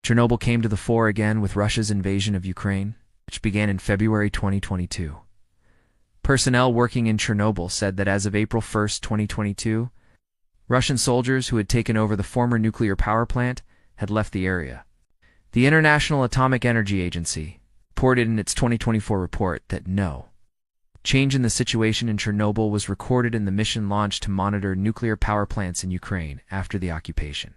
Chernobyl came to the fore again with Russia's invasion of Ukraine, which began in February 2022. Personnel working in Chernobyl said that as of April 1, 2022, Russian soldiers who had taken over the former nuclear power plant had left the area. The International Atomic Energy Agency reported in its 2024 report that no change in the situation in Chernobyl was recorded in the mission launched to monitor nuclear power plants in Ukraine after the occupation.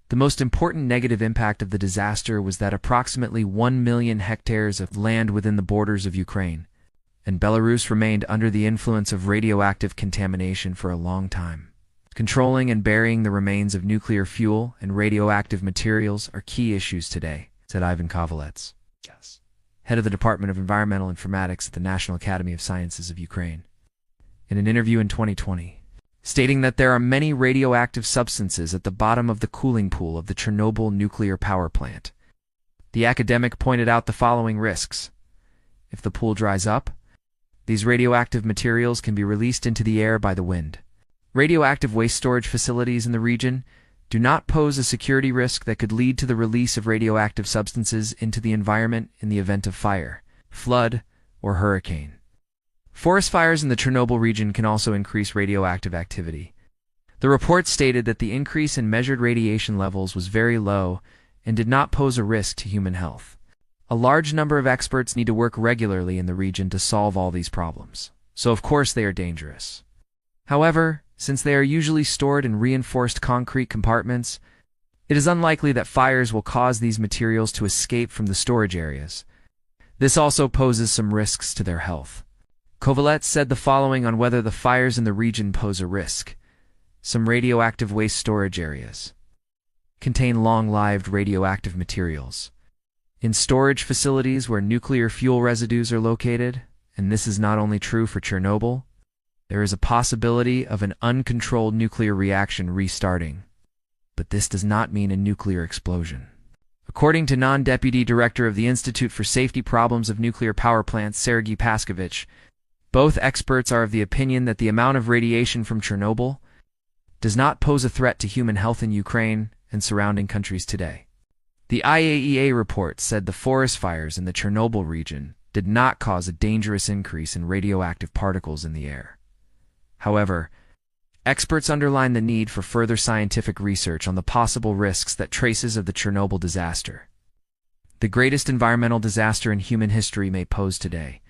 The most important negative impact of the disaster was that approximately 1 million hectares of land within the borders of Ukraine and Belarus remained under the influence of radioactive contamination for a long time. Controlling and burying the remains of nuclear fuel and radioactive materials are key issues today, said Ivan Kovalets, head of the Department of Environmental Informatics at the National Academy of Sciences of Ukraine, in an interview in 2020, stating that there are many radioactive substances at the bottom of the cooling pool of the Chernobyl nuclear power plant. The academic pointed out the following risks. If the pool dries up, these radioactive materials can be released into the air by the wind. Radioactive waste storage facilities in the region do not pose a security risk that could lead to the release of radioactive substances into the environment in the event of fire, flood, or hurricane. Forest fires in the Chernobyl region can also increase radioactive activity. The report stated that the increase in measured radiation levels was very low and did not pose a risk to human health. A large number of experts need to work regularly in the region to solve all these problems, so of course they are dangerous. However, since they are usually stored in reinforced concrete compartments, it is unlikely that fires will cause these materials to escape from the storage areas. This also poses some risks to their health. Kovalets said the following on whether the fires in the region pose a risk. Some radioactive waste storage areas contain long-lived radioactive materials. In storage facilities where nuclear fuel residues are located, and this is not only true for Chernobyl, there is a possibility of an uncontrolled nuclear reaction restarting. But this does not mean a nuclear explosion. According to non-deputy director of the Institute for Safety Problems of Nuclear Power Plants, Sergei Paskovich, both experts are of the opinion that the amount of radiation from Chernobyl does not pose a threat to human health in Ukraine and surrounding countries today. The IAEA report said the forest fires in the Chernobyl region did not cause a dangerous increase in radioactive particles in the air. However, experts underline the need for further scientific research on the possible risks that traces of the Chernobyl disaster, the greatest environmental disaster in human history, may pose today.